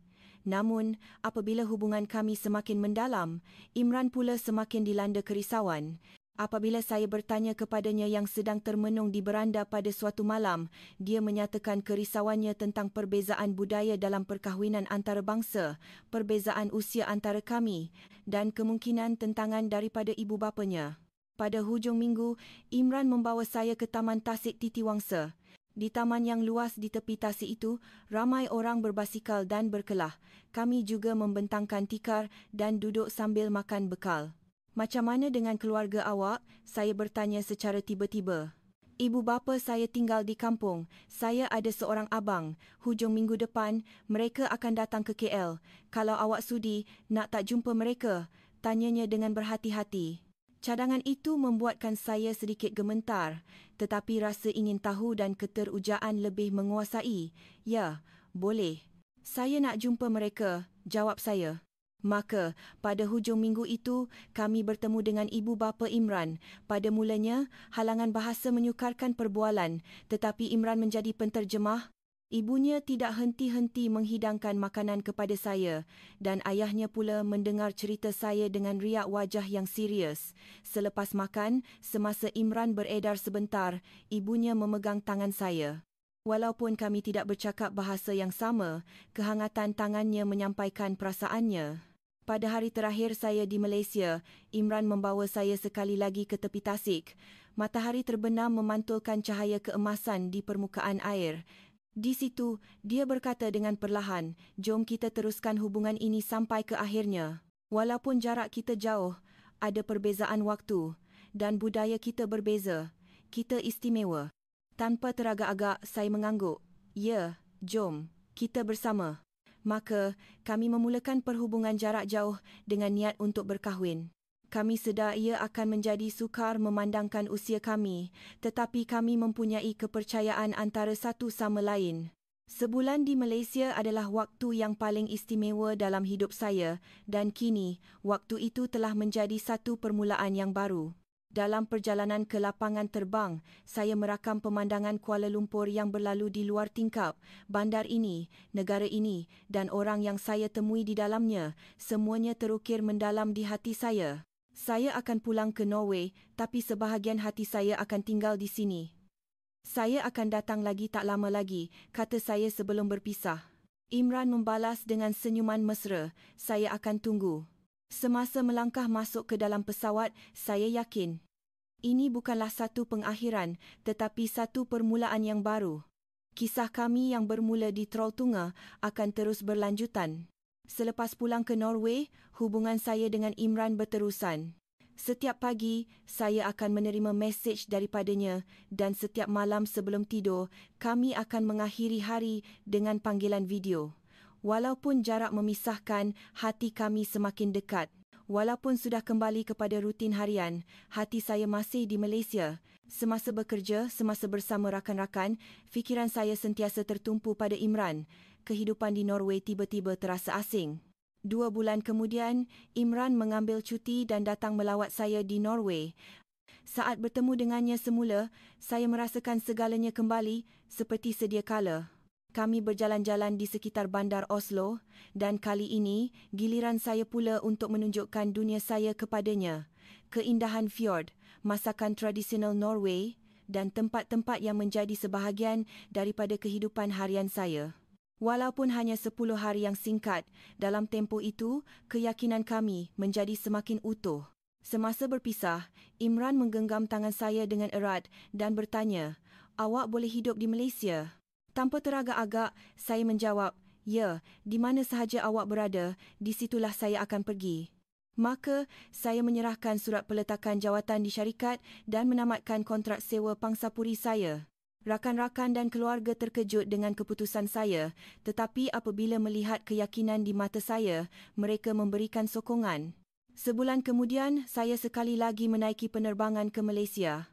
Namun, apabila hubungan kami semakin mendalam, Imran pula semakin dilanda kerisauan. Apabila saya bertanya kepadanya yang sedang termenung di beranda pada suatu malam, dia menyatakan kerisauannya tentang perbezaan budaya dalam perkahwinan antarabangsa, perbezaan usia antara kami dan kemungkinan tentangan daripada ibu bapanya. Pada hujung minggu, Imran membawa saya ke Taman Tasik Titiwangsa. Di taman yang luas di tepi tasik itu, ramai orang berbasikal dan berkelah. Kami juga membentangkan tikar dan duduk sambil makan bekal. Macam mana dengan keluarga awak? Saya bertanya secara tiba-tiba. Ibu bapa saya tinggal di kampung. Saya ada seorang abang. Hujung minggu depan, mereka akan datang ke KL. Kalau awak sudi, nak tak jumpa mereka? Tanyanya dengan berhati-hati. Cadangan itu membuatkan saya sedikit gementar, tetapi rasa ingin tahu dan keterujaan lebih menguasai. Ya, boleh. Saya nak jumpa mereka, jawab saya. Maka, pada hujung minggu itu, kami bertemu dengan ibu bapa Imran. Pada mulanya, halangan bahasa menyukarkan perbualan, tetapi Imran menjadi penterjemah. Ibunya tidak henti-henti menghidangkan makanan kepada saya dan ayahnya pula mendengar cerita saya dengan riak wajah yang serius. Selepas makan, semasa Imran beredar sebentar, ibunya memegang tangan saya. Walaupun kami tidak bercakap bahasa yang sama, kehangatan tangannya menyampaikan perasaannya. Pada hari terakhir saya di Malaysia, Imran membawa saya sekali lagi ke tepi tasik. Matahari terbenam memantulkan cahaya keemasan di permukaan air. Di situ, dia berkata dengan perlahan, jom kita teruskan hubungan ini sampai ke akhirnya. Walaupun jarak kita jauh, ada perbezaan waktu dan budaya kita berbeza. Kita istimewa. Tanpa teragak-agak, saya mengangguk. Ya, jom, kita bersama. Maka, kami memulakan perhubungan jarak jauh dengan niat untuk berkahwin. Kami sedar ia akan menjadi sukar memandangkan usia kami, tetapi kami mempunyai kepercayaan antara satu sama lain. Sebulan di Malaysia adalah waktu yang paling istimewa dalam hidup saya dan kini, waktu itu telah menjadi satu permulaan yang baru. Dalam perjalanan ke lapangan terbang, saya merakam pemandangan Kuala Lumpur yang berlalu di luar tingkap. Bandar ini, negara ini dan orang yang saya temui di dalamnya, semuanya terukir mendalam di hati saya. Saya akan pulang ke Norway, tapi sebahagian hati saya akan tinggal di sini. Saya akan datang lagi tak lama lagi, kata saya sebelum berpisah. Imran membalas dengan senyuman mesra, saya akan tunggu. Semasa melangkah masuk ke dalam pesawat, saya yakin ini bukanlah satu pengakhiran, tetapi satu permulaan yang baru. Kisah kami yang bermula di Trolltunga akan terus berlanjutan. Selepas pulang ke Norway, hubungan saya dengan Imran berterusan. Setiap pagi, saya akan menerima mesej daripadanya dan setiap malam sebelum tidur, kami akan mengakhiri hari dengan panggilan video. Walaupun jarak memisahkan, hati kami semakin dekat. Walaupun sudah kembali kepada rutin harian, hati saya masih di Malaysia. Semasa bekerja, semasa bersama rakan-rakan, fikiran saya sentiasa tertumpu pada Imran. Kehidupan di Norway tiba-tiba terasa asing. 2 bulan kemudian, Imran mengambil cuti dan datang melawat saya di Norway. Saat bertemu dengannya semula, saya merasakan segalanya kembali seperti sedia kala. Kami berjalan-jalan di sekitar bandar Oslo dan kali ini giliran saya pula untuk menunjukkan dunia saya kepadanya. Keindahan fjord, masakan tradisional Norway dan tempat-tempat yang menjadi sebahagian daripada kehidupan harian saya. Walaupun hanya 10 hari yang singkat, dalam tempoh itu, keyakinan kami menjadi semakin utuh. Semasa berpisah, Imran menggenggam tangan saya dengan erat dan bertanya, "Awak boleh hidup di Malaysia?" Tanpa teragak-agak, saya menjawab, "Ya, di mana sahaja awak berada, di situlah saya akan pergi." Maka, saya menyerahkan surat peletakan jawatan di syarikat dan menamatkan kontrak sewa pangsapuri saya. Rakan-rakan dan keluarga terkejut dengan keputusan saya, tetapi apabila melihat keyakinan di mata saya, mereka memberikan sokongan. Sebulan kemudian, saya sekali lagi menaiki penerbangan ke Malaysia.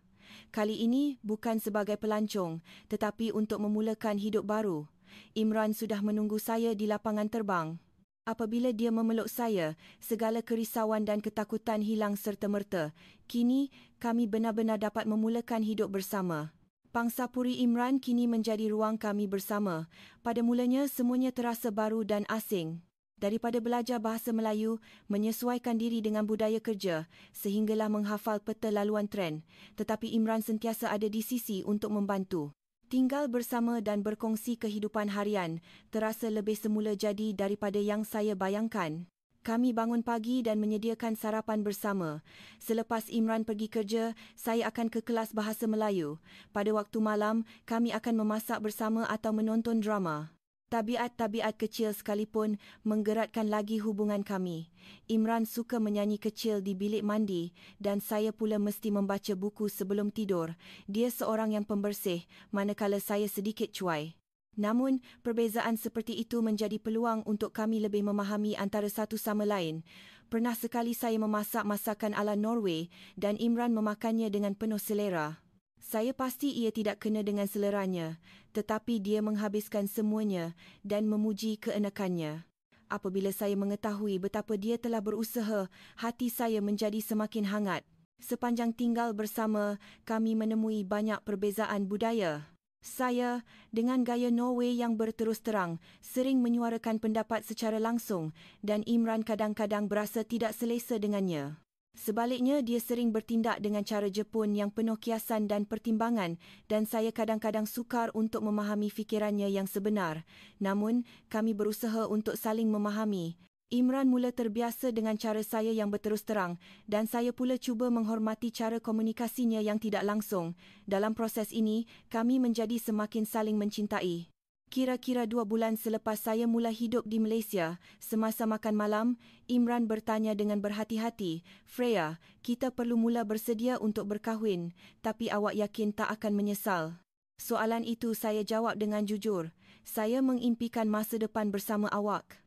Kali ini bukan sebagai pelancong, tetapi untuk memulakan hidup baru. Imran sudah menunggu saya di lapangan terbang. Apabila dia memeluk saya, segala kerisauan dan ketakutan hilang serta-merta. Kini, kami benar-benar dapat memulakan hidup bersama. Pangsapuri Imran kini menjadi ruang kami bersama. Pada mulanya, semuanya terasa baru dan asing. Daripada belajar bahasa Melayu, menyesuaikan diri dengan budaya kerja, sehinggalah menghafal peta laluan tren. Tetapi Imran sentiasa ada di sisi untuk membantu. Tinggal bersama dan berkongsi kehidupan harian, terasa lebih semula jadi daripada yang saya bayangkan. Kami bangun pagi dan menyediakan sarapan bersama. Selepas Imran pergi kerja, saya akan ke kelas bahasa Melayu. Pada waktu malam, kami akan memasak bersama atau menonton drama. Tabiat-tabiat kecil sekalipun menggeratkan lagi hubungan kami. Imran suka menyanyi kecil di bilik mandi dan saya pula mesti membaca buku sebelum tidur. Dia seorang yang pembersih, manakala saya sedikit cuai. Namun, perbezaan seperti itu menjadi peluang untuk kami lebih memahami antara satu sama lain. Pernah sekali saya memasak masakan ala Norway dan Imran memakannya dengan penuh selera. Saya pasti ia tidak kena dengan seleranya, tetapi dia menghabiskan semuanya dan memuji keenakannya. Apabila saya mengetahui betapa dia telah berusaha, hati saya menjadi semakin hangat. Sepanjang tinggal bersama, kami menemui banyak perbezaan budaya. Saya, dengan gaya Norway yang berterus terang, sering menyuarakan pendapat secara langsung dan Imran kadang-kadang berasa tidak selesa dengannya. Sebaliknya, dia sering bertindak dengan cara Jepun yang penuh kiasan dan pertimbangan dan saya kadang-kadang sukar untuk memahami fikirannya yang sebenar. Namun, kami berusaha untuk saling memahami. Imran mula terbiasa dengan cara saya yang berterus terang dan saya pula cuba menghormati cara komunikasinya yang tidak langsung. Dalam proses ini, kami menjadi semakin saling mencintai. Kira-kira 2 bulan selepas saya mula hidup di Malaysia, semasa makan malam, Imran bertanya dengan berhati-hati, "Freya, kita perlu mula bersedia untuk berkahwin, tapi awak yakin tak akan menyesal?" Soalan itu saya jawab dengan jujur. Saya mengimpikan masa depan bersama awak.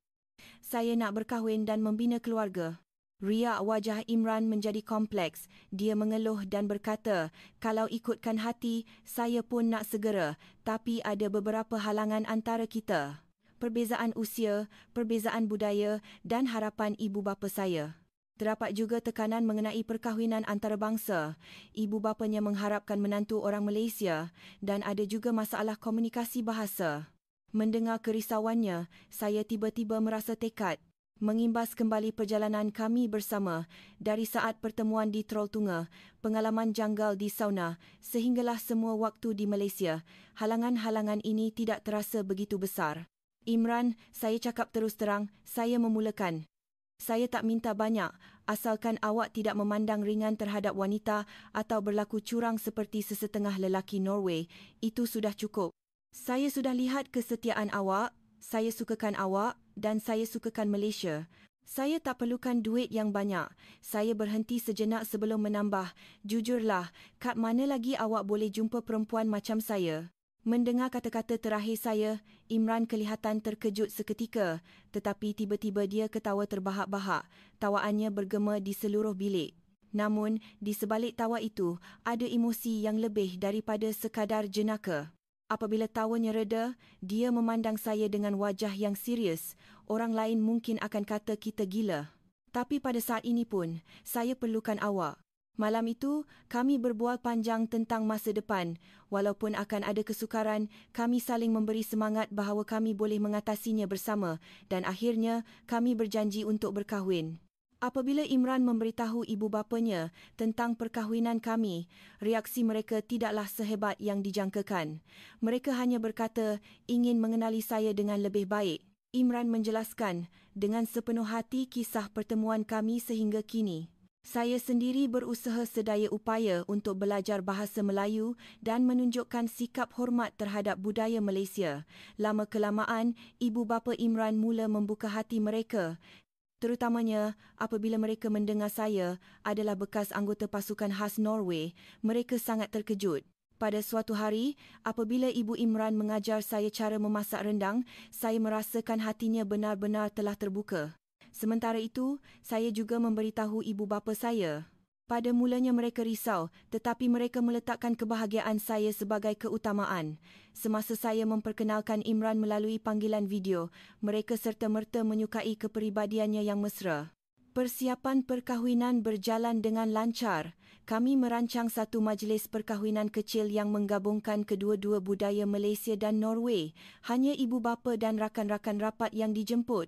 Saya nak berkahwin dan membina keluarga. Riak wajah Imran menjadi kompleks. Dia mengeluh dan berkata, "Kalau ikutkan hati, saya pun nak segera, tapi ada beberapa halangan antara kita. Perbezaan usia, perbezaan budaya dan harapan ibu bapa saya. Terdapat juga tekanan mengenai perkahwinan antarabangsa. Ibu bapanya mengharapkan menantu orang Malaysia dan ada juga masalah komunikasi bahasa." Mendengar kerisauannya, saya tiba-tiba merasa tekad. Mengimbas kembali perjalanan kami bersama dari saat pertemuan di Trolltunga, pengalaman janggal di sauna, sehinggalah semua waktu di Malaysia, halangan-halangan ini tidak terasa begitu besar. "Imran, saya cakap terus terang, saya memulakan. Saya tak minta banyak, asalkan awak tidak memandang ringan terhadap wanita atau berlaku curang seperti sesetengah lelaki Norway, itu sudah cukup. Saya sudah lihat kesetiaan awak, saya sukakan awak dan saya sukakan Malaysia. Saya tak perlukan duit yang banyak. Saya berhenti sejenak sebelum menambah. Jujurlah, kat mana lagi awak boleh jumpa perempuan macam saya? Mendengar kata-kata terakhir saya, Imran kelihatan terkejut seketika, tetapi tiba-tiba dia ketawa terbahak-bahak. Tawaannya bergema di seluruh bilik. Namun, di sebalik tawa itu, ada emosi yang lebih daripada sekadar jenaka. Apabila tawanya reda, dia memandang saya dengan wajah yang serius. Orang lain mungkin akan kata kita gila. Tapi pada saat ini pun, saya perlukan awak. Malam itu, kami berbual panjang tentang masa depan. Walaupun akan ada kesukaran, kami saling memberi semangat bahawa kami boleh mengatasinya bersama dan akhirnya kami berjanji untuk berkahwin. Apabila Imran memberitahu ibu bapanya tentang perkahwinan kami, reaksi mereka tidaklah sehebat yang dijangkakan. Mereka hanya berkata ingin mengenali saya dengan lebih baik. Imran menjelaskan dengan sepenuh hati kisah pertemuan kami sehingga kini. Saya sendiri berusaha sedaya upaya untuk belajar bahasa Melayu dan menunjukkan sikap hormat terhadap budaya Malaysia. Lama-kelamaan, ibu bapa Imran mula membuka hati mereka. Terutamanya apabila mereka mendengar saya adalah bekas anggota pasukan khas Norway, mereka sangat terkejut. Pada suatu hari, apabila Ibu Imran mengajar saya cara memasak rendang, saya merasakan hatinya benar-benar telah terbuka. Sementara itu, saya juga memberitahu ibu bapa saya. Pada mulanya mereka risau, tetapi mereka meletakkan kebahagiaan saya sebagai keutamaan. Semasa saya memperkenalkan Imran melalui panggilan video, mereka serta-merta menyukai kepribadiannya yang mesra. Persiapan perkahwinan berjalan dengan lancar. Kami merancang satu majlis perkahwinan kecil yang menggabungkan kedua-dua budaya Malaysia dan Norway. Hanya ibu bapa dan rakan-rakan rapat yang dijemput.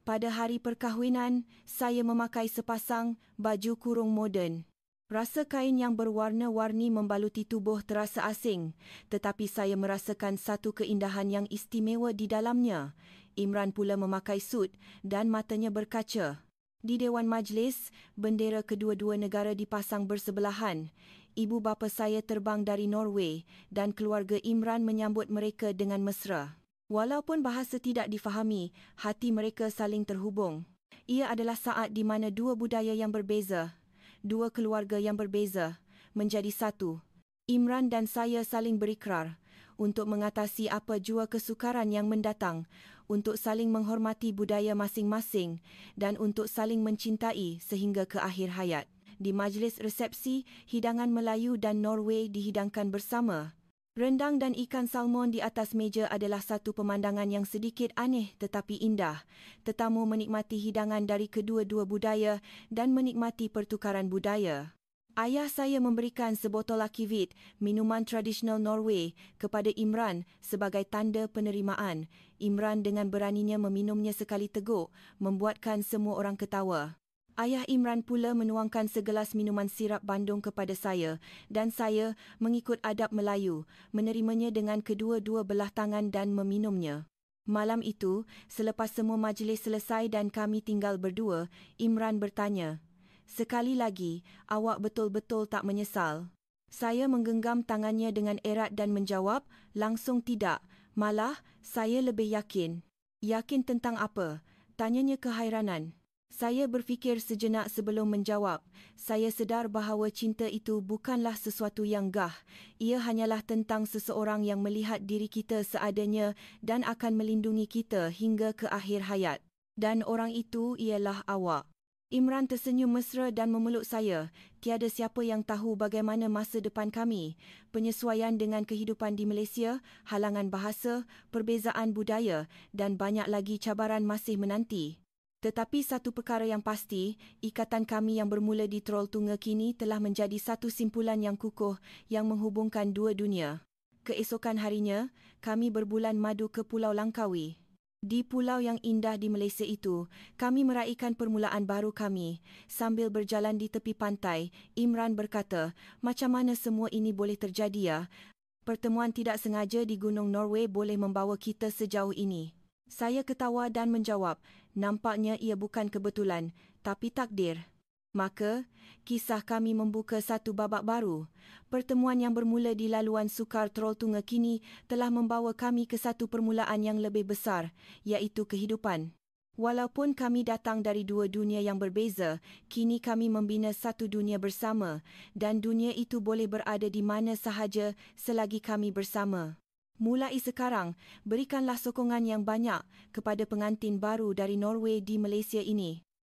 Pada hari perkahwinan, saya memakai sepasang baju kurung moden. Rasa kain yang berwarna-warni membaluti tubuh terasa asing, tetapi saya merasakan satu keindahan yang istimewa di dalamnya. Imran pula memakai sut dan matanya berkaca. Di Dewan Majlis, bendera kedua-dua negara dipasang bersebelahan. Ibu bapa saya terbang dari Norway dan keluarga Imran menyambut mereka dengan mesra. Walaupun bahasa tidak difahami, hati mereka saling terhubung. Ia adalah saat di mana dua budaya yang berbeza, dua keluarga yang berbeza, menjadi satu. Imran dan saya saling berikrar untuk mengatasi apa jua kesukaran yang mendatang, untuk saling menghormati budaya masing-masing dan untuk saling mencintai sehingga ke akhir hayat. Di majlis resepsi, hidangan Melayu dan Norway dihidangkan bersama. Rendang dan ikan salmon di atas meja adalah satu pemandangan yang sedikit aneh tetapi indah. Tetamu menikmati hidangan dari kedua-dua budaya dan menikmati pertukaran budaya. Ayah saya memberikan sebotol akivit, minuman tradisional Norway, kepada Imran sebagai tanda penerimaan. Imran dengan beraninya meminumnya sekali teguk, membuatkan semua orang ketawa. Ayah Imran pula menuangkan segelas minuman sirap Bandung kepada saya dan saya, mengikut adab Melayu, menerimanya dengan kedua-dua belah tangan dan meminumnya. Malam itu, selepas semua majlis selesai dan kami tinggal berdua, Imran bertanya, "Sekali lagi, awak betul-betul tak menyesal?" Saya menggenggam tangannya dengan erat dan menjawab, "Langsung tidak. Malah, saya lebih yakin." "Yakin tentang apa?" tanyanya kehairanan. Saya berfikir sejenak sebelum menjawab. Saya sedar bahawa cinta itu bukanlah sesuatu yang gah. Ia hanyalah tentang seseorang yang melihat diri kita seadanya dan akan melindungi kita hingga ke akhir hayat. Dan orang itu ialah awak. Imran tersenyum mesra dan memeluk saya. Tiada siapa yang tahu bagaimana masa depan kami. Penyesuaian dengan kehidupan di Malaysia, halangan bahasa, perbezaan budaya dan banyak lagi cabaran masih menanti. Tetapi satu perkara yang pasti, ikatan kami yang bermula di Troll Tunga kini telah menjadi satu simpulan yang kukuh yang menghubungkan dua dunia. Keesokan harinya, kami berbulan madu ke Pulau Langkawi. Di pulau yang indah di Malaysia itu, kami meraihkan permulaan baru kami. Sambil berjalan di tepi pantai, Imran berkata, "Macam mana semua ini boleh terjadi ya? Pertemuan tidak sengaja di Gunung Norway boleh membawa kita sejauh ini." Saya ketawa dan menjawab, "Nampaknya ia bukan kebetulan, tapi takdir." Maka, kisah kami membuka satu babak baru. Pertemuan yang bermula di laluan sukar Troll Tunga kini telah membawa kami ke satu permulaan yang lebih besar, iaitu kehidupan. Walaupun kami datang dari dua dunia yang berbeza, kini kami membina satu dunia bersama dan dunia itu boleh berada di mana sahaja selagi kami bersama. Mulai sekarang, berikanlah sokongan yang banyak kepada pengantin baru dari Norway di Malaysia ini.